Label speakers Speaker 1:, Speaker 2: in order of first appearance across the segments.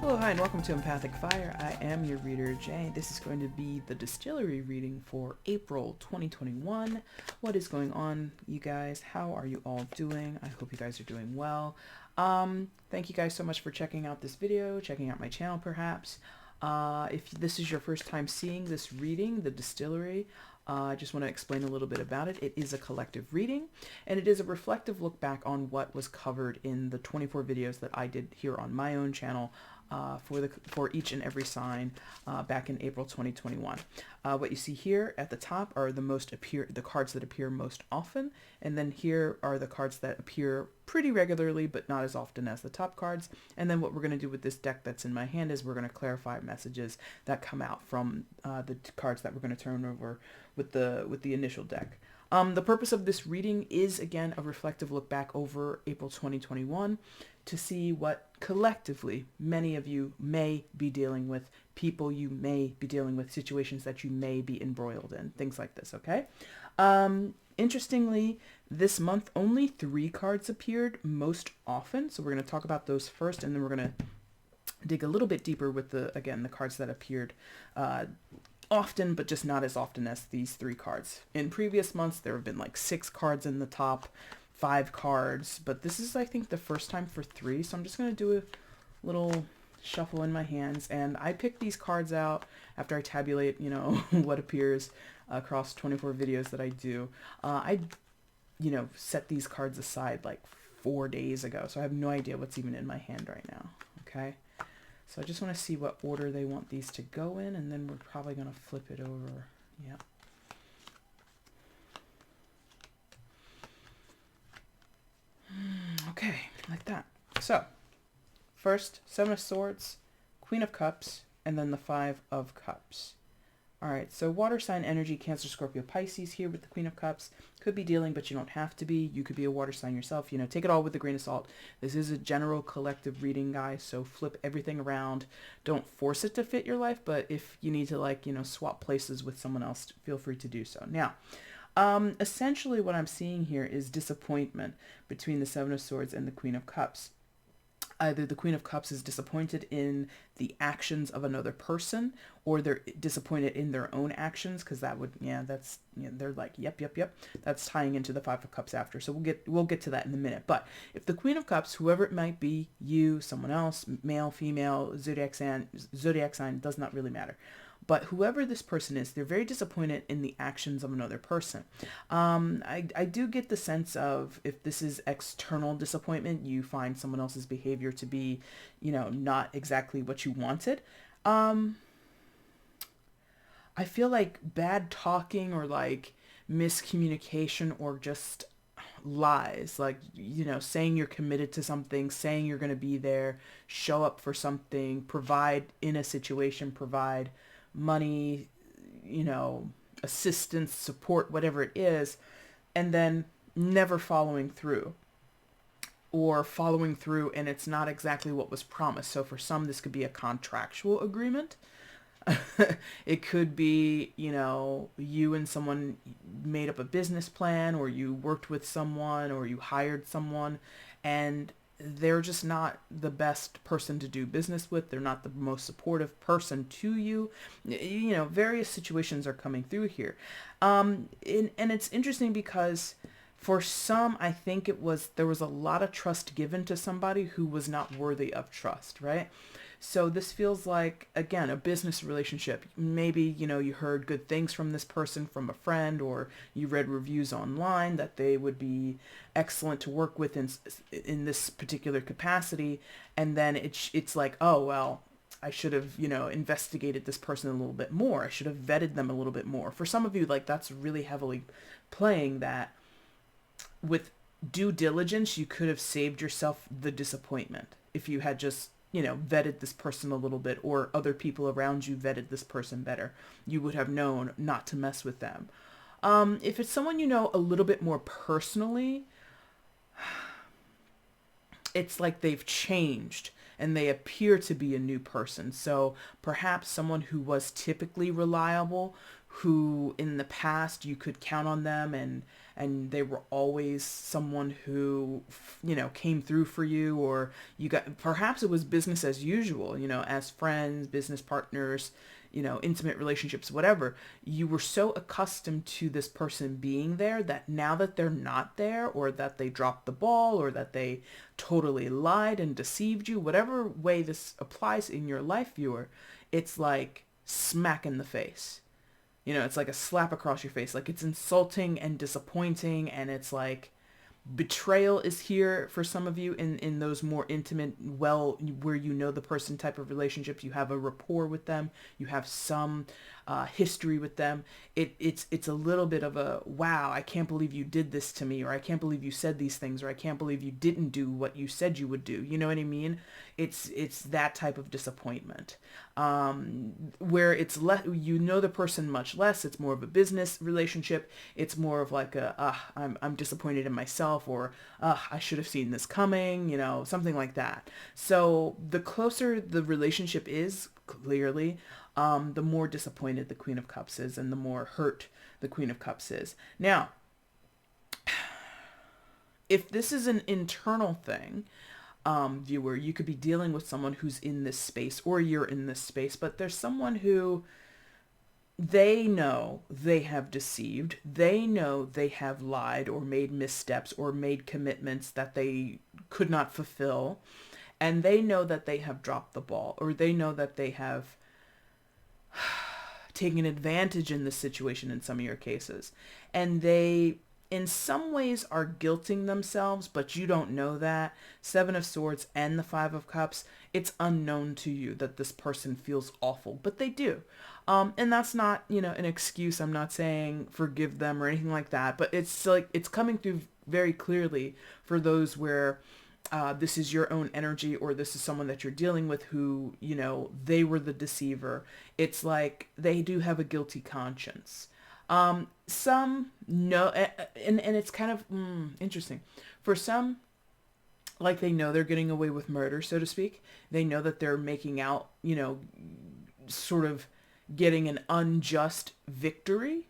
Speaker 1: Hello, hi, and welcome to EmpathicFire. I am your reader, Jay. This is going to be the Distillery reading for April 2021. What is going on, you guys? How are you all doing? I hope you guys are doing well. Thank you guys so much for checking out this video, checking out my channel perhaps. If this is your first time seeing this reading, the Distillery, I just want to explain a little bit about it. It is a collective reading, and it is a reflective look back on what was covered in the 24 videos that I did here on my own channel for each and every sign back in April 2021. What you see here at the top are the cards that appear most often, and then here are the cards that appear pretty regularly but not as often as the top cards. And then what we're going to do with this deck that's in my hand is we're going to clarify messages that come out from the cards that we're going to turn over with the initial deck. The purpose of this reading is, again, a reflective look back over April 2021 to see what collectively many of you may be dealing with, people you may be dealing with, situations that you may be embroiled in, things like this, okay? Interestingly, this month only 3 cards appeared most often, so we're going to talk about those first, and then we're going to dig a little bit deeper with the cards that appeared often, but just not as often as these 3 cards. In previous months, there have been like 6 cards in the top, 5 cards, but this is, I think, the first time for 3, so I'm just going to do a little shuffle in my hands, and I pick these cards out after I tabulate, what appears across 24 videos that I do. I set these cards aside like 4 days ago, so I have no idea what's even in my hand right now, okay? So I just want to see what order they want these to go in, and then we're probably going to flip it over. Yeah. Okay, like that. So, first, 7 of Swords, Queen of Cups, and then the 5 of Cups. Alright, so water sign energy, Cancer, Scorpio, Pisces here with the Queen of Cups. Could be dealing, but you don't have to be. You could be a water sign yourself. Take it all with a grain of salt. This is a general collective reading, guys, so flip everything around. Don't force it to fit your life, but if you need to, swap places with someone else, feel free to do so. Now, essentially what I'm seeing here is disappointment between the 7 of Swords and the Queen of Cups. Either the Queen of Cups is disappointed in the actions of another person, or they're disappointed in their own actions, because that would, they're like, yep. That's tying into the 5 of Cups after. So we'll get to that in a minute. But if the Queen of Cups, whoever it might be, you, someone else, male, female, zodiac sign, does not really matter. But whoever this person is, they're very disappointed in the actions of another person. I do get the sense of, if this is external disappointment, you find someone else's behavior to be, not exactly what you wanted. I feel like bad talking or like miscommunication or just lies, like, saying you're committed to something, saying you're going to be there, show up for something, provide in a situation, provide money, assistance, support, whatever it is, and then never following through, or following through and it's not exactly what was promised. So for some, this could be a contractual agreement. It could be, you and someone made up a business plan, or you worked with someone, or you hired someone, and they're just not the best person to do business with. They're not the most supportive person to you. Various situations are coming through here. And it's interesting because for some, I think there was a lot of trust given to somebody who was not worthy of trust, right? So this feels like, again, a business relationship. Maybe, you heard good things from this person from a friend, or you read reviews online that they would be excellent to work with in this particular capacity. And then it's like, oh, well, I should have, investigated this person a little bit more. I should have vetted them a little bit more. For some of you, like, that's really heavily playing that. With due diligence, you could have saved yourself the disappointment if you had just, vetted this person a little bit, or other people around you vetted this person better. You would have known not to mess with them. If it's someone you know a little bit more personally, it's like they've changed and they appear to be a new person. So perhaps someone who was typically reliable, who in the past you could count on them, and they were always someone who, you know, came through for you, or you got, perhaps it was business as usual, you know, as friends, business partners, you know, intimate relationships, whatever. You were so accustomed to this person being there that now that they're not there, or that they dropped the ball, or that they totally lied and deceived you, whatever way this applies in your life, viewer, it's like smack in the face. You know, it's like a slap across your face. Like, it's insulting and disappointing, and it's like betrayal is here for some of you in those more intimate, well, where you know the person type of relationships. You have a rapport with them. You have some history with them. It's a little bit of a, wow, I can't believe you did this to me, or I can't believe you said these things, or I can't believe you didn't do what you said you would do. You know what I mean? It's that type of disappointment, where it's less, you know the person much less. It's more of a business relationship. It's more of like a, I'm disappointed in myself, or I should have seen this coming, you know, something like that. So the closer the relationship is, clearly, the more disappointed the Queen of Cups is, and the more hurt the Queen of Cups is. Now, if this is an internal thing, viewer, you could be dealing with someone who's in this space, or you're in this space, but there's someone who, they know they have deceived, they know they have lied, or made missteps, or made commitments that they could not fulfill, and they know that they have dropped the ball, or they know that they have taken advantage in this situation in some of your cases, and they in some ways are guilting themselves, but you don't know that. Seven of Swords and the Five of Cups, it's unknown to you that this person feels awful, but they do. And that's not, you know, an excuse. I'm not saying forgive them or anything like that, but it's like, it's coming through very clearly for those where this is your own energy, or this is someone that you're dealing with who, you know, they were the deceiver. It's like they do have a guilty conscience. Some no, and it's kind of interesting. For some, like, they know they're getting away with murder, so to speak. They know that they're making out, you know, sort of getting an unjust victory,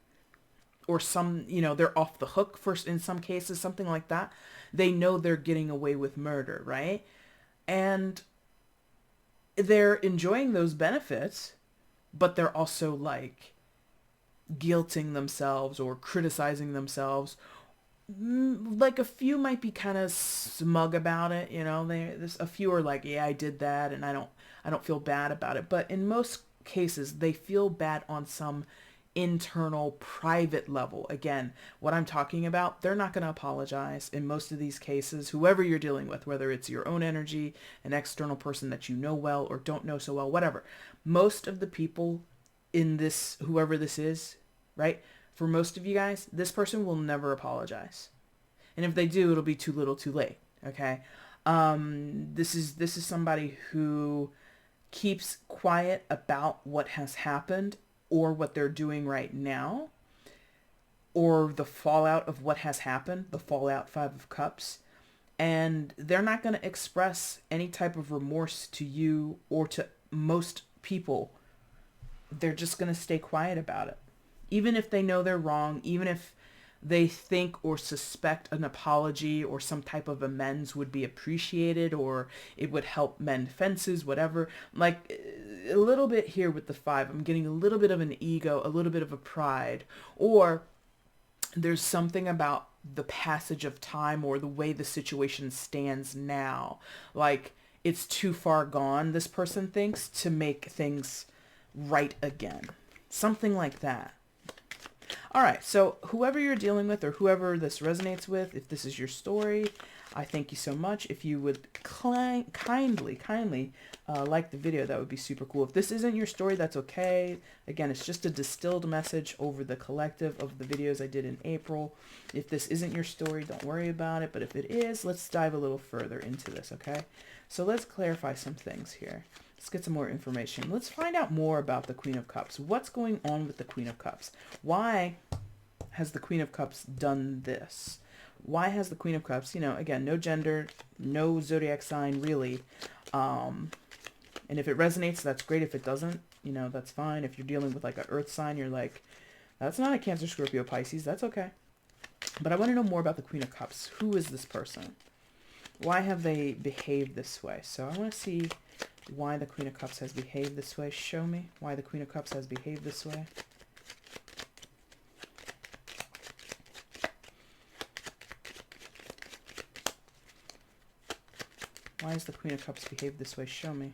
Speaker 1: or some, you know, they're off the hook for, in some cases, something like that. They know they're getting away with murder, right? And they're enjoying those benefits, but they're also like guilting themselves or criticizing themselves. Like, a few might be kind of smug about it, you know. There's a few are like, yeah, I did that, and I don't feel bad about it. But in most cases, they feel bad on some internal, private level. Again, what I'm talking about, they're not going to apologize in most of these cases. Whoever you're dealing with, whether it's your own energy, an external person that you know well or don't know so well, whatever. Most of the people in this, whoever this is, right? For most of you guys, this person will never apologize. And if they do, it'll be too little too late. Okay. This is somebody who keeps quiet about what has happened, or what they're doing right now, or the fallout of what has happened, the fallout, Five of Cups. And they're not going to express any type of remorse to you or to most people. They're just going to stay quiet about it. Even if they know they're wrong, even if they think or suspect an apology or some type of amends would be appreciated, or it would help mend fences, whatever. Like, a little bit here with the Five, I'm getting a little bit of an ego, a little bit of a pride, or there's something about the passage of time or the way the situation stands now. Like, it's too far gone, this person thinks, to make things right again. Something like that. All right, so whoever you're dealing with, or whoever this resonates with, if this is your story, I thank you so much. If you would kindly like the video, that would be super cool. If this isn't your story, that's okay. Again, it's just a distilled message over the collective of the videos I did in April. If this isn't your story, don't worry about it. But if it is, let's dive a little further into this, okay? So let's clarify some things here. Let's get some more information. Let's find out more about the Queen of Cups. What's going on with the Queen of Cups? Why has the Queen of Cups done this? Why has the Queen of Cups, you know, again, no gender, no zodiac sign, really. And if it resonates, that's great. If it doesn't, You know, that's fine. If you're dealing with like an earth sign, you're like, that's not a Cancer, Scorpio, Pisces. That's okay. But I want to know more about the Queen of Cups. Who is this person? Why have they behaved this way? So I want to see why the Queen of Cups has behaved this way. Show me why the Queen of Cups has behaved this way. Why has the Queen of Cups behaved this way? Show me.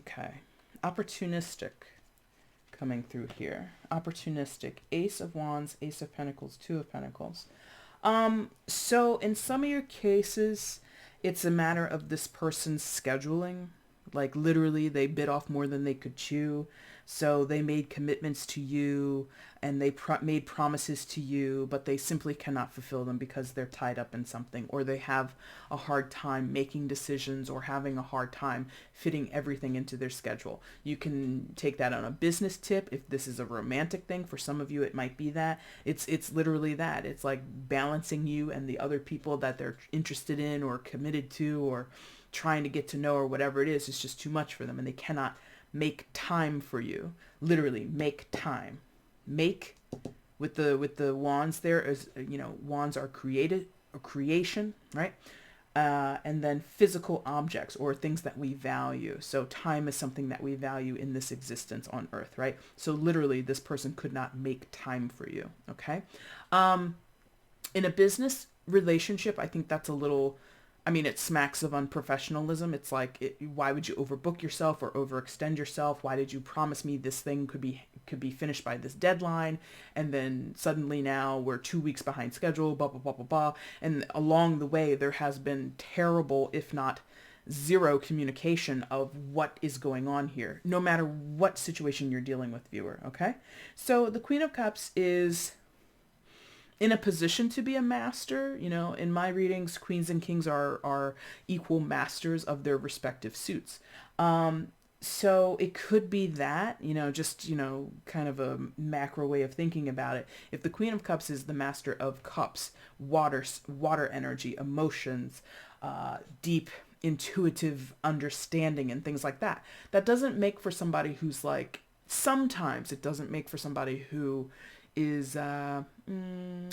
Speaker 1: Okay. Opportunistic coming through here. Opportunistic. Ace of Wands, Ace of Pentacles, Two of Pentacles. So in some of your cases, it's a matter of this person's scheduling. Like literally they bit off more than they could chew. So they made commitments to you and they made promises to you, but they simply cannot fulfill them because they're tied up in something, or they have a hard time making decisions or having a hard time fitting everything into their schedule. You can take that on a business tip. If this is a romantic thing, for some of you, it might be that. It's literally that. It's like balancing you and the other people that they're interested in or committed to or trying to get to know or whatever it is. It's just too much for them and they cannot make time for you. Literally make time. Make with the wands there is, you know, wands are created or creation, right? And then physical objects or things that we value. So time is something that we value in this existence on earth, right? So literally this person could not make time for you. Okay. In a business relationship, I think that's a little, I mean, it smacks of unprofessionalism. It's like, why would you overbook yourself or overextend yourself? Why did you promise me this thing could be finished by this deadline? And then suddenly now we're 2 weeks behind schedule, blah, blah, blah, blah, blah. And along the way, there has been terrible, if not zero communication of what is going on here, no matter what situation you're dealing with, viewer. Okay. So the Queen of Cups is in a position to be a master. You know, in my readings, queens and kings are equal masters of their respective suits. So it could be that, you know, just, you know, kind of a macro way of thinking about it. If the Queen of Cups is the master of cups, water energy, emotions, deep intuitive understanding and things like that, that doesn't make for somebody who's like, sometimes it doesn't make for somebody who is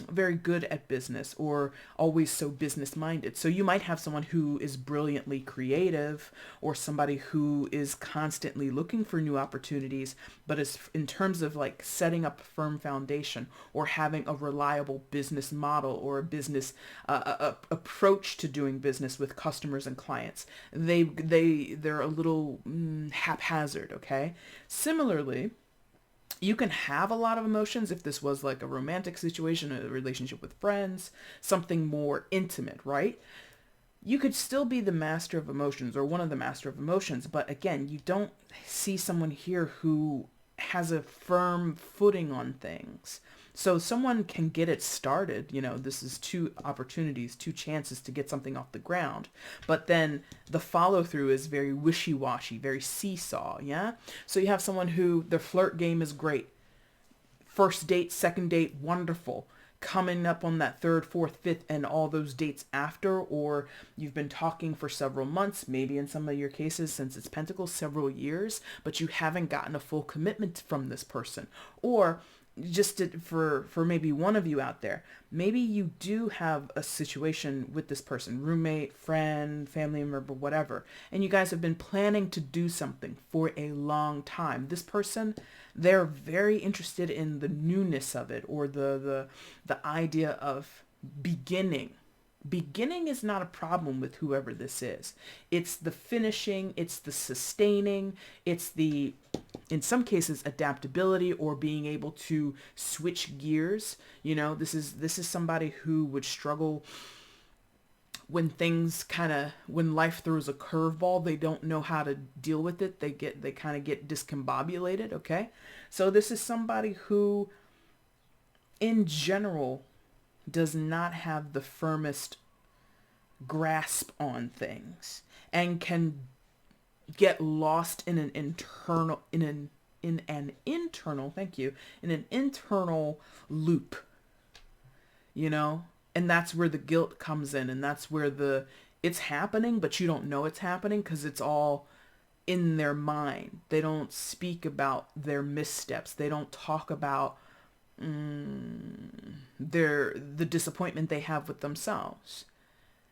Speaker 1: very good at business or always so business minded. So you might have someone who is brilliantly creative or somebody who is constantly looking for new opportunities, but is in terms of like setting up a firm foundation or having a reliable business model or a business approach to doing business with customers and clients. They're a little haphazard. Okay. Similarly, you can have a lot of emotions if this was like a romantic situation, a relationship with friends, something more intimate, right? You could still be the master of emotions or one of the master of emotions. But again, you don't see someone here who has a firm footing on things. So someone can get it started. You know, this is 2 opportunities, 2 chances to get something off the ground. But then the follow through is very wishy-washy, very seesaw. Yeah. So you have someone who their flirt game is great. First date, second date, wonderful. Coming up on that 3rd, 4th, 5th, and all those dates after, or you've been talking for several months, maybe in some of your cases, since it's Pentacles, several years, but you haven't gotten a full commitment from this person. Or just for maybe one of you out there, maybe you do have a situation with this person, roommate, friend, family member, whatever, and you guys have been planning to do something for a long time. This person, they're very interested in the newness of it, or the idea of beginning. Beginning is not a problem with whoever this is. It's the finishing, it's the sustaining, it's the, in some cases, adaptability or being able to switch gears. You know, this is somebody who would struggle when when life throws a curveball. They don't know how to deal with it. They kind of get discombobulated. Okay. So this is somebody who in general does not have the firmest grasp on things and can get lost in an internal loop, you know. And that's where the guilt comes in, and that's where the it's happening, but you don't know it's happening because it's all in their mind. They don't speak about their missteps. They don't talk about the disappointment they have with themselves.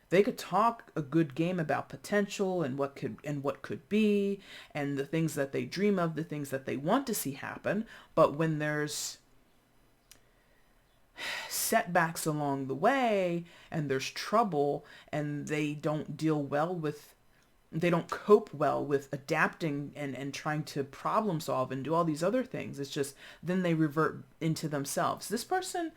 Speaker 1: They could talk a good game about potential and what could be, and the things that they dream of, the things that they want to see happen. But when there's setbacks along the way and there's trouble and they don't cope well with adapting and trying to problem solve and do all these other things, it's just then they revert into themselves. This person,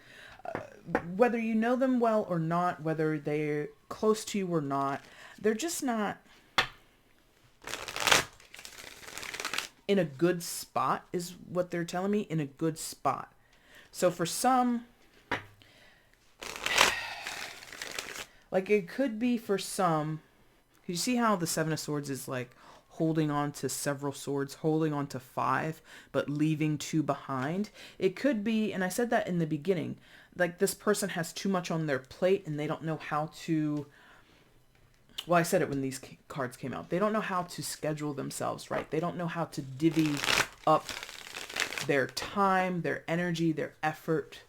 Speaker 1: whether you know them well or not, whether they're close to you or not, they're just not in a good spot, is what they're telling me, in a good spot. So for some, like it could be for some, you see how the Seven of Swords is like holding on to several swords, holding on to 5, but leaving 2 behind. It could be, and I said that in the beginning, like this person has too much on their plate and they don't know how to, well, I said it when these cards came out. They don't know how to schedule themselves right. They don't know how to divvy up their time, their energy, their effort.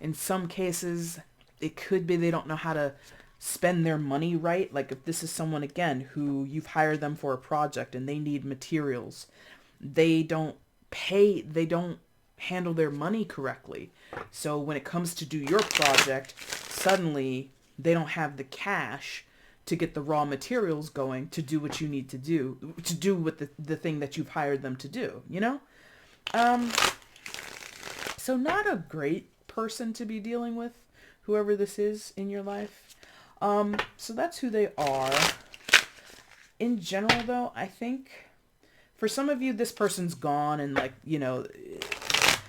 Speaker 1: In some cases, it could be they don't know how to spend their money right. Like if this is someone, again, who you've hired them for a project and they need materials, they don't handle their money correctly. So when it comes to do your project, suddenly they don't have the cash to get the raw materials going to do what you need to do with the thing that you've hired them to do, you know? So not a great person to be dealing with, whoever this is in your life. So that's who they are. In general, though, I think for some of you, this person's gone and, like, you know,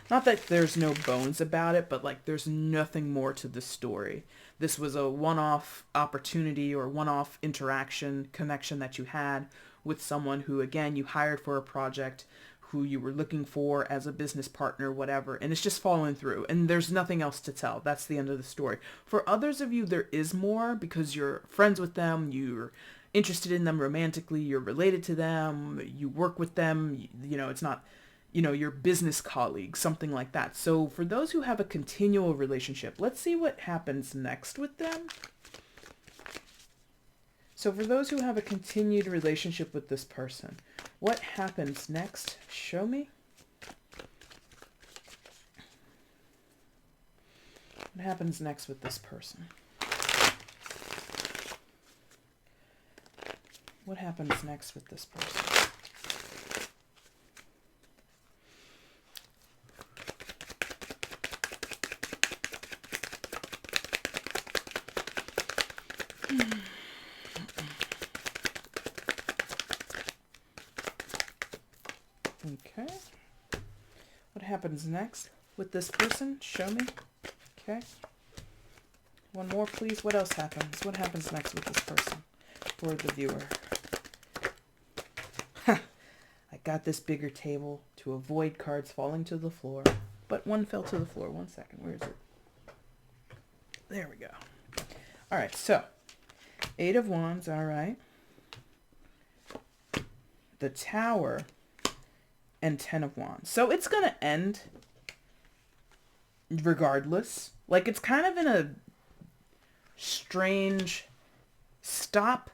Speaker 1: not that there's no bones about it, but, like, there's nothing more to the story. This was a one-off opportunity or one-off connection that you had with someone who, again, you hired for a project, who you were looking for as a business partner, whatever, and it's just fallen through, and there's nothing else to tell. That's the end of the story. For others of you, there is more because you're friends with them, you're interested in them romantically, you're related to them, you work with them, you know, it's not, you know, your business colleagues, something like that. So for those who have a continual relationship, let's see what happens next with them. So for those who have a continued relationship with this person, what happens next? Show me. What happens next with this person? What happens next with this person? Okay. What happens next with this person? Show me. Okay. One more, please. What else happens? What happens next with this person for the viewer? I got this bigger table to avoid cards falling to the floor, but one fell to the floor. 1 second. Where is it? There we go. All right. So, 8 of Wands. All right. The Tower and 10 of Wands. So it's going to end regardless. Like, it's kind of in a strange stop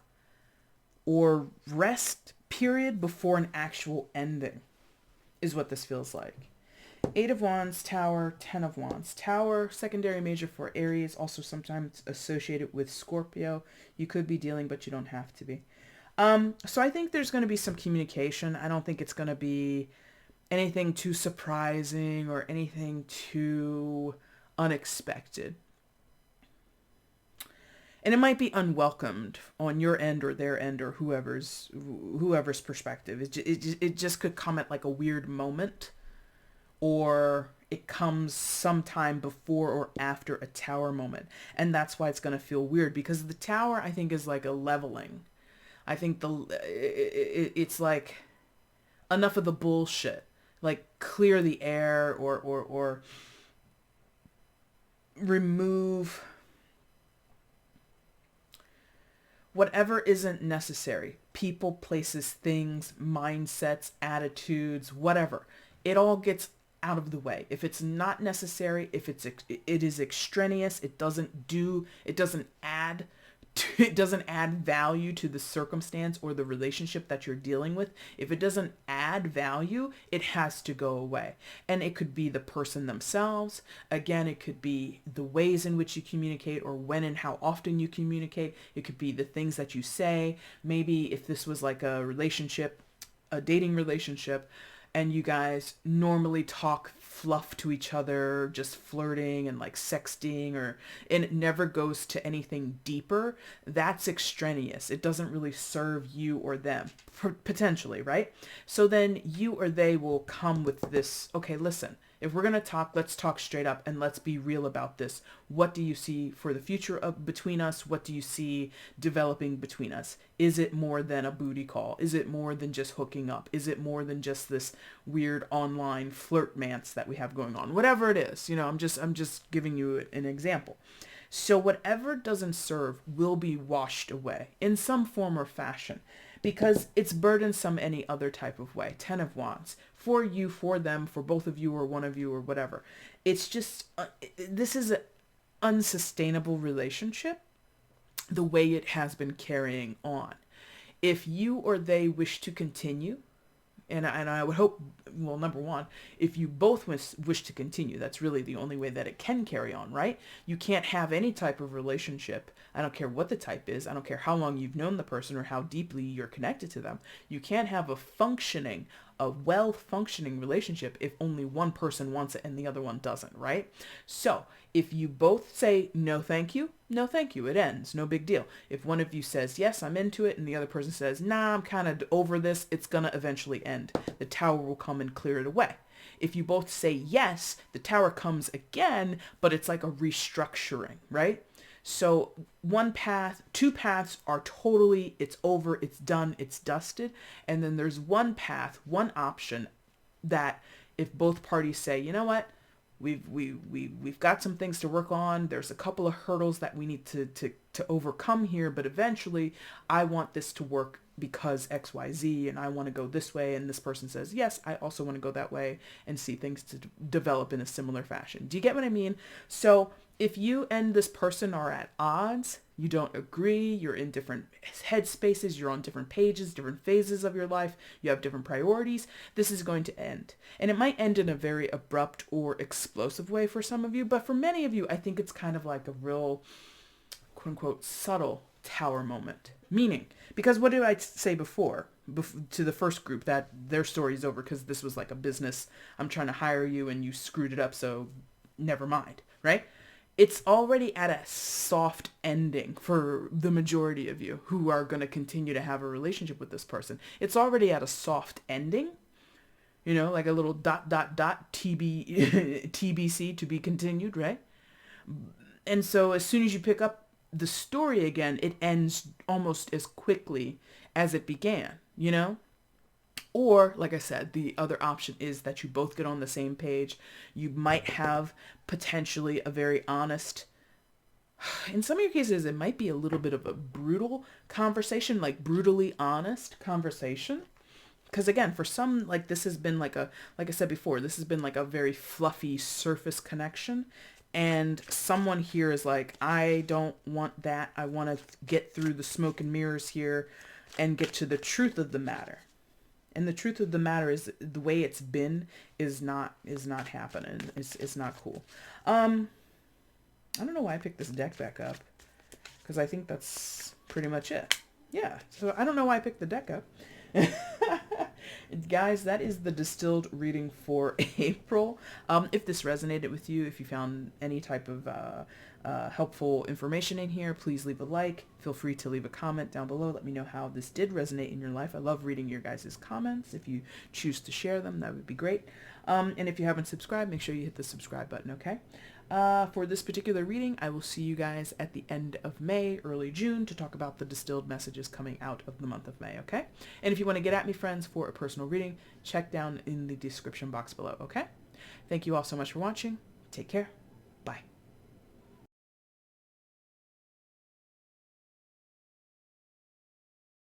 Speaker 1: or rest period before an actual ending is what this feels like. 8 of Wands, Tower, 10 of Wands. Tower, secondary major for Aries, also sometimes associated with Scorpio. You could be dealing, but you don't have to be. So I think there's going to be some communication. I don't think it's going to be anything too surprising or anything too unexpected. And it might be unwelcomed on your end or their end or whoever's perspective. It just could come at like a weird moment, or it comes sometime before or after a Tower moment. And that's why it's going to feel weird, because the Tower, I think, is like a leveling. I think it's like enough of the bullshit. Like, clear the air or remove Whatever isn't necessary, people, places, things, mindsets, attitudes, whatever, it all gets out of the way. If it's not necessary, if it is extraneous, it doesn't add it doesn't add value to the circumstance or the relationship that you're dealing with. If it doesn't add value, it has to go away. And it could be the person themselves. Again, it could be the ways in which you communicate, or when and how often you communicate. It could be the things that you say. Maybe if this was like a relationship, a dating relationship, and you guys normally talk fluff to each other, just flirting and like sexting, and it never goes to anything deeper, that's extraneous. It doesn't really serve you or them, potentially, right? So then you or they will come with this, okay, listen, if we're going to talk, let's talk straight up and let's be real about this. What do you see for the future of between us? What do you see developing between us? Is it more than a booty call? Is it more than just hooking up? Is it more than just this weird online flirtmance that we have going on? Whatever it is, I'm just giving you an example. So whatever doesn't serve will be washed away in some form or fashion, because it's burdensome any other type of way. 10 of Wands. For you, for them, for both of you or one of you or whatever. It's just, this is an unsustainable relationship the way it has been carrying on. If you or they wish to continue, and I would hope, well, number one, if you both wish to continue, that's really the only way that it can carry on, right? You can't have any type of relationship. I don't care what the type is. I don't care how long you've known the person or how deeply you're connected to them. You can't have a well-functioning relationship if only one person wants it and the other one doesn't, right? So if you both say, no, thank you, it ends. No big deal. If one of you says, yes, I'm into it, and the other person says, nah, I'm kind of over this, it's going to eventually end. The tower will come and clear it away. If you both say yes, the tower comes again, but it's like a restructuring, right? So two paths are totally, it's over, it's done, it's dusted. And then there's one path, one option that if both parties say, you know what, we've got some things to work on. There's a couple of hurdles that we need to overcome here, but eventually I want this to work because XYZ, and I want to go this way. And this person says, yes, I also want to go that way, and see things to develop in a similar fashion. Do you get what I mean? So if you and this person are at odds, you don't agree, you're in different headspaces, you're on different pages, different phases of your life, you have different priorities, this is going to end. And it might end in a very abrupt or explosive way for some of you, but for many of you, I think it's kind of like a real, quote unquote, subtle tower moment. Meaning, because what did I say before to the first group, that their story's over because this was like a business, I'm trying to hire you and you screwed it up, so never mind, right? It's already at a soft ending for the majority of you who are going to continue to have a relationship with this person. It's already at a soft ending, like a little ... TBC, to be continued, right? And so as soon as you pick up the story again, it ends almost as quickly as it began, Or, like I said, the other option is that you both get on the same page. You might have potentially a very honest, in some of your cases, it might be a little bit of a brutal conversation, like brutally honest conversation. Because again, for some, like this has been like I said before, this has been like a very fluffy surface connection. And someone here is like, I don't want that. I want to get through the smoke and mirrors here and get to the truth of the matter. And the truth of the matter is the way it's been is not happening. It's not cool. I don't know why I picked this deck back up, because I think that's pretty much it. Yeah. So I don't know why I picked the deck up. Guys, that is the distilled reading for April. If this resonated with you, if you found any type of helpful information in here, please leave a like. Feel free to leave a comment down below. Let me know how this did resonate in your life. I love reading your guys' comments. If you choose to share them, that would be great. And if you haven't subscribed, make sure you hit the subscribe button, okay? For this particular reading, I will see you guys at the end of May, early June, to talk about the distilled messages coming out of the month of May, okay? And if you want to get at me, friends, for a personal reading, check down in the description box below, okay? Thank you all so much for watching. Take care.